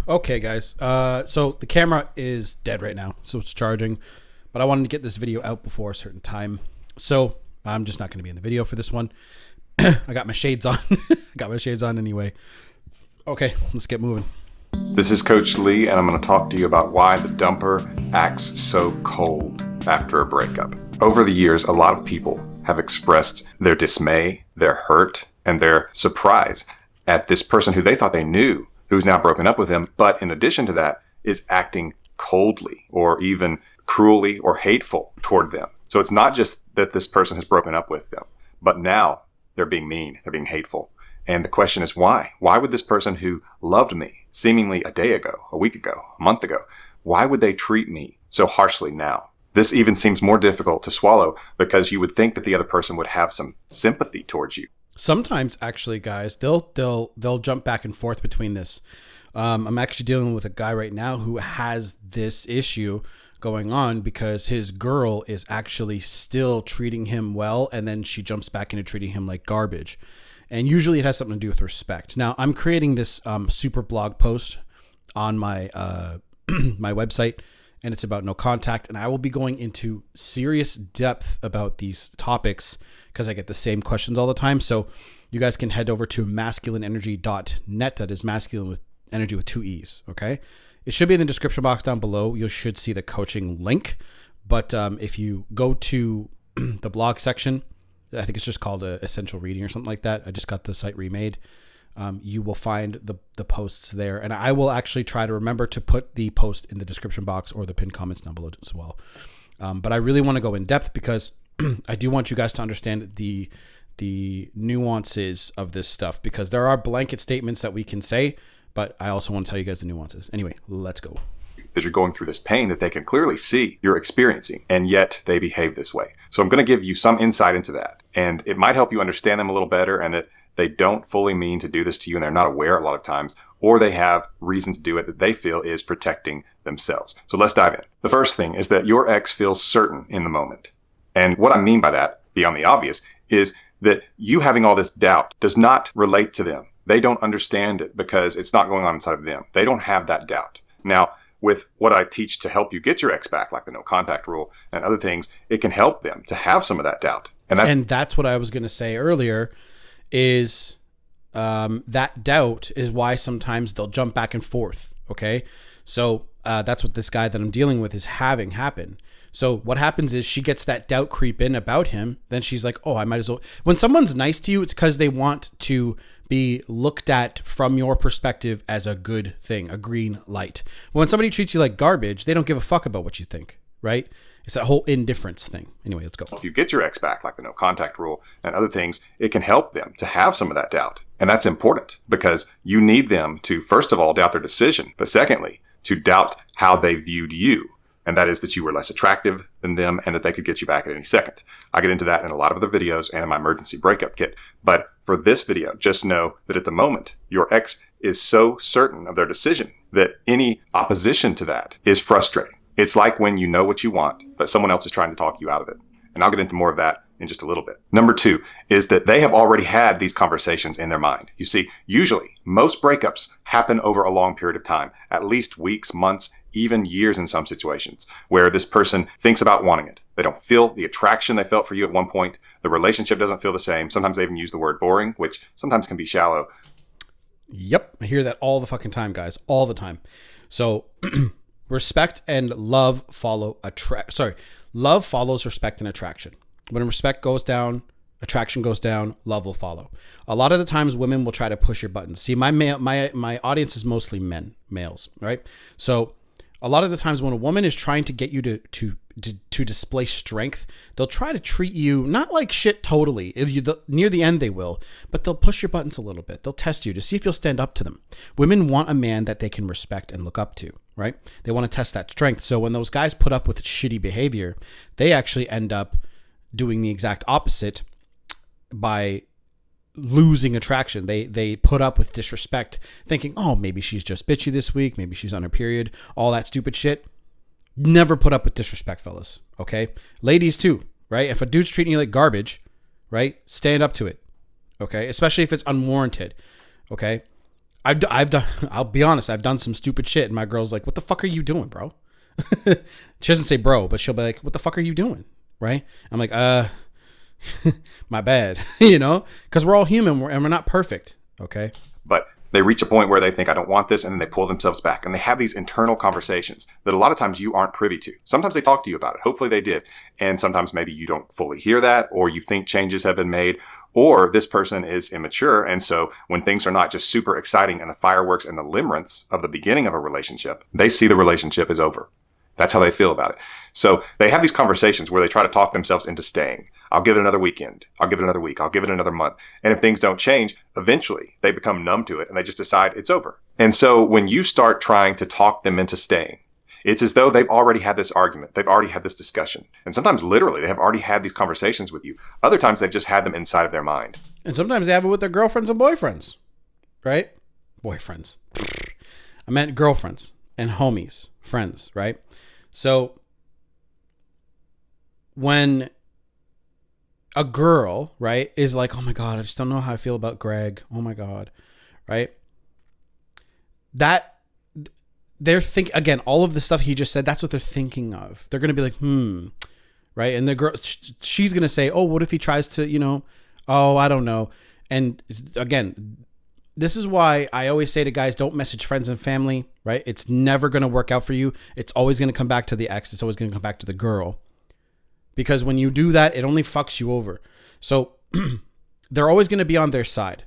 Okay, guys. So the camera is dead right now, so it's charging. But I wanted to get this video out before a certain time, so I'm just not going to be in the video for this one. I got my shades on. I got my shades on anyway. Okay, let's get moving. This is Coach Lee, and I'm going to talk to you about why the dumper acts so cold after a breakup. Over the years, a lot of people have expressed their dismay, their hurt, and their surprise at this person who they thought they knew, who's now broken up with them, but in addition to that, is acting coldly or even cruelly or hateful toward them. So it's not just that this person has broken up with them, but now they're being mean, they're being hateful. And the question is why? Why would this person who loved me seemingly a day ago, a week ago, a month ago, why would they treat me so harshly now? This even seems more difficult to swallow because you would think that the other person would have some sympathy towards you. Sometimes, actually, guys, they'll jump back and forth between this. I'm actually dealing with a guy right now who has this issue going on because his girl is actually still treating him well, and then she jumps back into treating him like garbage. And usually it has something to do with respect. Now, I'm creating this super blog post on my my website, and it's about no contact, and I will be going into serious depth about these topics because I get the same questions all the time. So you guys can head over to masculineenergy.net. That is masculine with energy with 2 E's. Okay. It should be in the description box down below. You should see the coaching link. But if you go to the blog section, I think it's just called Essential Reading or something like that. I just got the site remade. You will find the posts there. And I will actually try to remember to put the post in the description box or the pinned comments down below as well. But I really want to go in depth because I do want you guys to understand the nuances of this stuff, because there are blanket statements that we can say, but I also want to tell you guys the nuances. Anyway, let's go. That you're going through this pain that they can clearly see you're experiencing, and yet they behave this way. So I'm going to give you some insight into that, and it might help you understand them a little better, and that they don't fully mean to do this to you, and they're not aware a lot of times, or they have reason to do it that they feel is protecting themselves. So let's dive in. The first thing is that your ex feels certain in the moment. And what I mean by that, beyond the obvious, is that you having all this doubt does not relate to them. They don't understand it because it's not going on inside of them. They don't have that doubt. Now, with what I teach to help you get your ex back, like the no contact rule and other things, it can help them to have some of that doubt. And that's what I was going to say earlier is that doubt is why sometimes they'll jump back and forth. Okay. So that's what this guy that I'm dealing with is having happen. So what happens is she gets that doubt creep in about him. Then she's like, oh, I might as well. When someone's nice to you, it's because they want to be looked at from your perspective as a good thing, a green light. When somebody treats you like garbage, they don't give a fuck about what you think, right? It's that whole indifference thing. Anyway, let's go. If you get your ex back, like the no contact rule and other things, it can help them to have some of that doubt. And that's important because you need them to, first of all, doubt their decision, but secondly, to doubt how they viewed you. And that is that you were less attractive than them and that they could get you back at any second. I get into that in a lot of other videos and in my emergency breakup kit. But for this video, just know that at the moment, your ex is so certain of their decision that any opposition to that is frustrating. It's like when you know what you want, but someone else is trying to talk you out of it. And I'll get into more of that in just a little bit. Number 2 is that they have already had these conversations in their mind. You see, usually most breakups happen over a long period of time, at least weeks, months, even years in some situations, where this person thinks about wanting it. They don't feel the attraction they felt for you at one point. The relationship doesn't feel the same. Sometimes they even use the word boring, which sometimes can be shallow. Yep. I hear that all the fucking time, guys. All the time. So respect and love follow love follows respect and attraction. When respect goes down, attraction goes down, love will follow. A lot of the times women will try to push your buttons. See, my audience is mostly males, right? So a lot of the times when a woman is trying to get you to display strength, they'll try to treat you not like shit totally. Near the end they will, but they'll push your buttons a little bit. They'll test you to see if you'll stand up to them. Women want a man that they can respect and look up to, right? They want to test that strength. So when those guys put up with shitty behavior, they actually end up doing the exact opposite by losing attraction. They put up with disrespect, thinking, oh, maybe she's just bitchy this week. Maybe she's on her period. All that stupid shit. Never put up with disrespect, fellas. Okay? Ladies too, right? If a dude's treating you like garbage, right? Stand up to it. Okay? Especially if it's unwarranted. Okay? I've done. I'll be honest. I've done some stupid shit, and my girl's like, "What the fuck are you doing, bro?" She doesn't say bro, but she'll be like, "What the fuck are you doing?" Right? I'm like, my bad. Because we're all human and we're not perfect. Okay. But they reach a point where they think, I don't want this, and then they pull themselves back. And they have these internal conversations that a lot of times you aren't privy to. Sometimes they talk to you about it. Hopefully they did. And sometimes maybe you don't fully hear that, or you think changes have been made, or this person is immature. And so when things are not just super exciting and the fireworks and the limerence of the beginning of a relationship, they see the relationship is over. That's how they feel about it. So they have these conversations where they try to talk themselves into staying. I'll give it another weekend. I'll give it another week. I'll give it another month. And if things don't change, eventually they become numb to it and they just decide it's over. And so when you start trying to talk them into staying, it's as though they've already had this argument. They've already had this discussion. And sometimes literally they have already had these conversations with you. Other times they've just had them inside of their mind. And sometimes they have it with their girlfriends and boyfriends, right? Boyfriends. I meant girlfriends and homies, friends, right? So when a girl, right, is like, oh my God, I just don't know how I feel about Greg. Oh my God, right? That they're again, all of the stuff he just said, that's what they're thinking of. They're going to be like, right? And the girl, she's going to say, oh, what if he tries to, oh, I don't know. And again, this is why I always say to guys, don't message friends and family, right? It's never going to work out for you. It's always going to come back to the ex. It's always going to come back to the girl. Because when you do that, it only fucks you over. So they're always going to be on their side.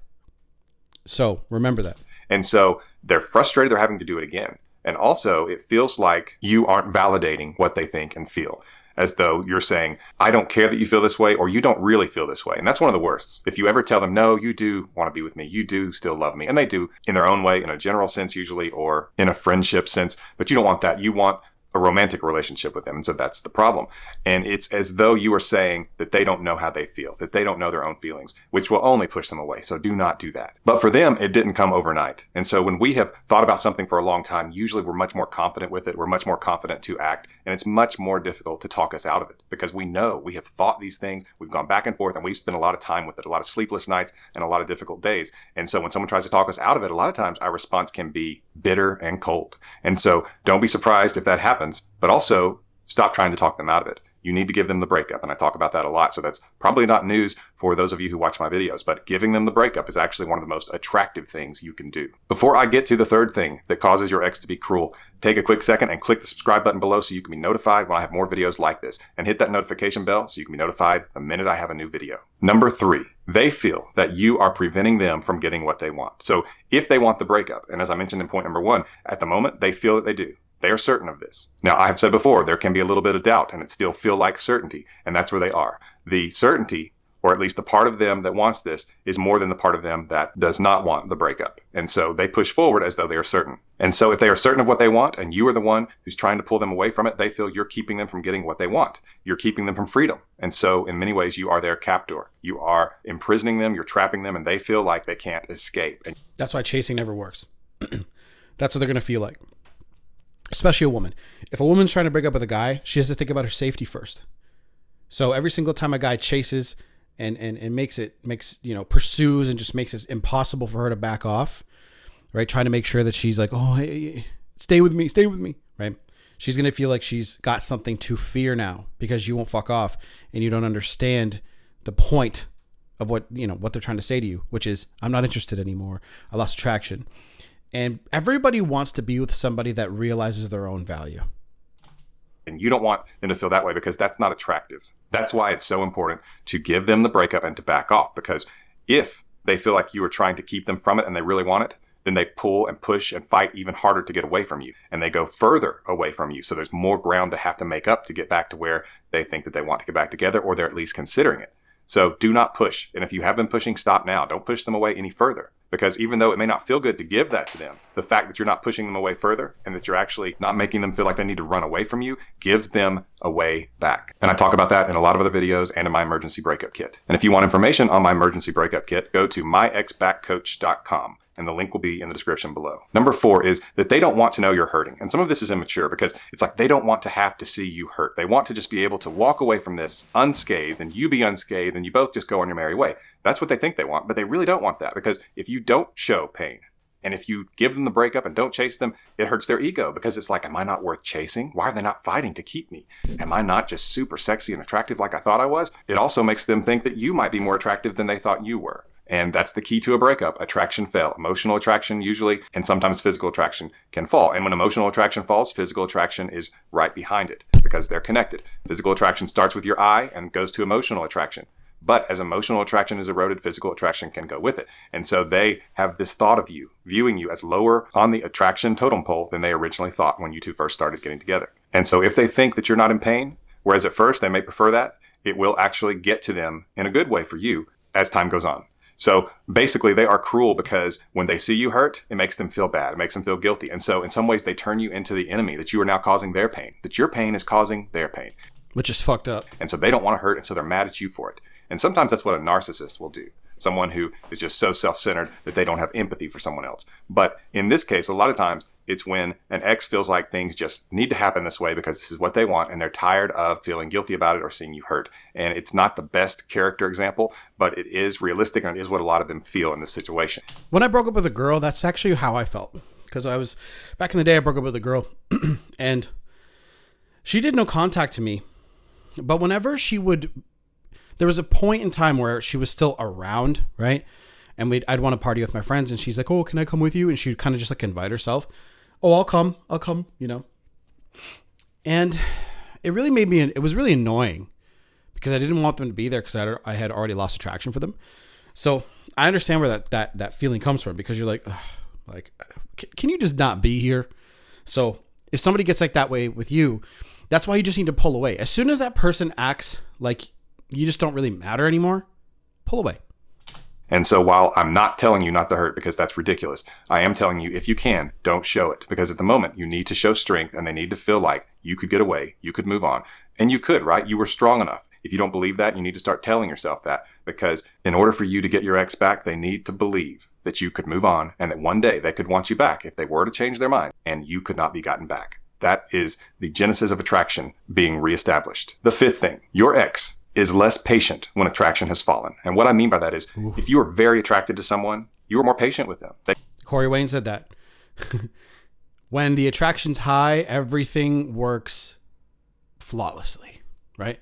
So remember that. And so they're frustrated they're having to do it again. And also it feels like you aren't validating what they think and feel. As though you're saying, I don't care that you feel this way, or you don't really feel this way. And that's one of the worst. If you ever tell them, no, you do want to be with me, you do still love me. And they do in their own way, in a general sense usually, or in a friendship sense. But you don't want that. You want a romantic relationship with them. And so that's the problem. And it's as though you are saying that they don't know how they feel, that they don't know their own feelings, which will only push them away. So do not do that. But for them, it didn't come overnight. And so when we have thought about something for a long time, usually we're much more confident with it. We're much more confident to act. And it's much more difficult to talk us out of it because we know we have thought these things. We've gone back and forth and we've spent a lot of time with it, a lot of sleepless nights and a lot of difficult days. And so when someone tries to talk us out of it, a lot of times our response can be bitter and cold. And so don't be surprised if that happens, but also stop trying to talk them out of it. You need to give them the breakup. And I talk about that a lot. So that's probably not news for those of you who watch my videos, but giving them the breakup is actually one of the most attractive things you can do. Before I get to the third thing that causes your ex to be cruel, take a quick second and click the subscribe button below so you can be notified when I have more videos like this, and hit that notification bell so you can be notified the minute I have a new video. Number 3, they feel that you are preventing them from getting what they want. So if they want the breakup, and as I mentioned in point number 1, at the moment, they feel that they do. They are certain of this. Now, I have said before, there can be a little bit of doubt and it still feel like certainty. And that's where they are. The certainty, or at least the part of them that wants this, is more than the part of them that does not want the breakup. And so they push forward as though they are certain. And so if they are certain of what they want and you are the one who's trying to pull them away from it, they feel you're keeping them from getting what they want. You're keeping them from freedom. And so in many ways, you are their captor. You are imprisoning them, you're trapping them, and they feel like they can't escape. That's why chasing never works. That's what they're going to feel like. Especially a woman. If a woman's trying to break up with a guy, she has to think about her safety first. So every single time a guy chases and pursues and just makes it impossible for her to back off, right? Trying to make sure that she's like, oh, hey, stay with me, right? She's going to feel like she's got something to fear now because you won't fuck off and you don't understand the point of what they're trying to say to you, which is, I'm not interested anymore. I lost attraction. And everybody wants to be with somebody that realizes their own value. And you don't want them to feel that way because that's not attractive. That's why it's so important to give them the breakup and to back off. Because if they feel like you are trying to keep them from it and they really want it, then they pull and push and fight even harder to get away from you. And they go further away from you. So there's more ground to have to make up to get back to where they think that they want to get back together, or they're at least considering it. So do not push. And if you have been pushing, stop now. Don't push them away any further. Because even though it may not feel good to give that to them, the fact that you're not pushing them away further and that you're actually not making them feel like they need to run away from you gives them a way back. And I talk about that in a lot of other videos and in my emergency breakup kit. And if you want information on my emergency breakup kit, go to myexbackcoach.com. And the link will be in the description below. Number 4 is that they don't want to know you're hurting. And some of this is immature because it's like they don't want to have to see you hurt. They want to just be able to walk away from this unscathed and you be unscathed and you both just go on your merry way. That's what they think they want, but they really don't want that, because if you don't show pain And if you give them the breakup and don't chase them, it hurts their ego because it's like, am I not worth chasing? Why are they not fighting to keep me? Am I not just super sexy and attractive like I thought I was? It also makes them think that you might be more attractive than they thought you were. And that's the key to a breakup. Attraction fail. Emotional attraction usually, and sometimes physical attraction can fall. And when emotional attraction falls, physical attraction is right behind it because they're connected. Physical attraction starts with your eye and goes to emotional attraction. But as emotional attraction is eroded, physical attraction can go with it. And so they have this thought of you, viewing you as lower on the attraction totem pole than they originally thought when you two first started getting together. And so if they think that you're not in pain, whereas at first they may prefer that, it will actually get to them in a good way for you as time goes on. So basically they are cruel because when they see you hurt, it makes them feel bad. It makes them feel guilty. And so in some ways they turn you into the enemy, that you are now causing their pain, that your pain is causing their pain. Which is fucked up. And so they don't want to hurt, and so they're mad at you for it. And sometimes that's what a narcissist will do. Someone who is just so self-centered that they don't have empathy for someone else. But in this case, a lot of times it's when an ex feels like things just need to happen this way because this is what they want, and they're tired of feeling guilty about it or seeing you hurt. And it's not the best character example, but it is realistic, and it is what a lot of them feel in this situation. When I broke up with a girl, that's actually how I felt. Because back in the day, I broke up with a girl, and she did no contact to me. But whenever there was a point in time where she was still around, right? And I'd want to party with my friends, and she's like, "Oh, can I come with you?" And she'd kind of just like invite herself. "Oh, I'll come, And it really it was really annoying because I didn't want them to be there because I had already lost attraction for them. So I understand where that feeling comes from, because you're like, can you just not be here? So if somebody gets like that way with you, that's why you just need to pull away. As soon as that person acts like you just don't really matter anymore, pull away. And so while I'm not telling you not to hurt because that's ridiculous, I am telling you, if you can, don't show it. Because at the moment, you need to show strength, and they need to feel like you could get away, you could move on. And you could, right? You were strong enough. If you don't believe that, you need to start telling yourself that. Because in order for you to get your ex back, they need to believe that you could move on and that one day they could want you back if they were to change their mind, and you could not be gotten back. That is the genesis of attraction being reestablished. The fifth thing, your ex is less patient when attraction has fallen. And what I mean by that is, if you are very attracted to someone, you are more patient with them. Corey Wayne said that. When the attraction's high, everything works flawlessly, right?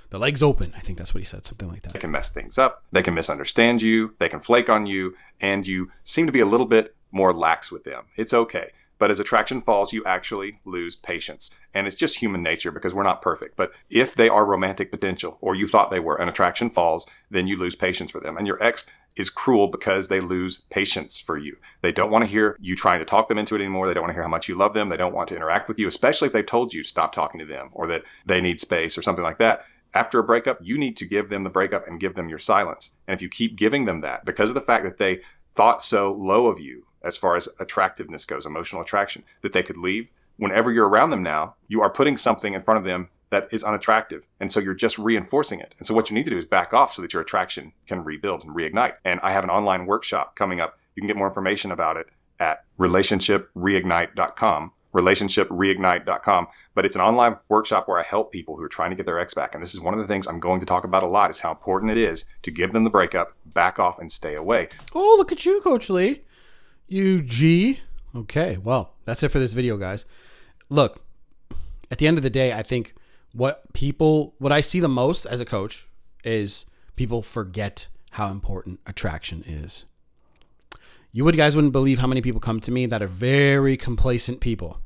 The legs open. I think that's what he said, something like that. They can mess things up. They can misunderstand you. They can flake on you. And you seem to be a little bit more lax with them. It's okay. But as attraction falls, you actually lose patience. And it's just human nature because we're not perfect. But if they are romantic potential, or you thought they were, and attraction falls, then you lose patience for them. And your ex is cruel because they lose patience for you. They don't want to hear you trying to talk them into it anymore. They don't want to hear how much you love them. They don't want to interact with you, especially if they've told you to stop talking to them or that they need space or something like that. After a breakup, you need to give them the breakup and give them your silence. And if you keep giving them that, because of the fact that they thought so low of you, as far as attractiveness goes, emotional attraction, that they could leave, whenever you're around them now, you are putting something in front of them that is unattractive. And so you're just reinforcing it. And so what you need to do is back off so that your attraction can rebuild and reignite. And I have an online workshop coming up. You can get more information about it at relationshiprreignite.com, relationshiprreignite.com. But it's an online workshop where I help people who are trying to get their ex back. And this is one of the things I'm going to talk about a lot, is how important it is to give them the breakup, back off, and stay away. Oh, look at you, Coach Lee. You G. Okay, well, that's it for this video, guys. Look, at the end of the day, I think what I see the most as a coach is people forget how important attraction is. You guys wouldn't believe how many people come to me that are very complacent people,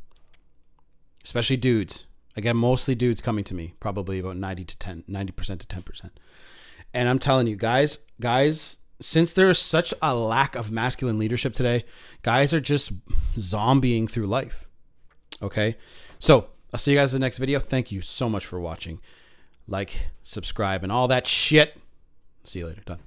especially dudes. Again, mostly dudes coming to me, probably about 90% to 10%. And I'm telling you, guys, since there's such a lack of masculine leadership today, guys are just zombieing through life. Okay? So I'll see you guys in the next video. Thank you so much for watching. Like, subscribe, and all that shit. See you later. Done.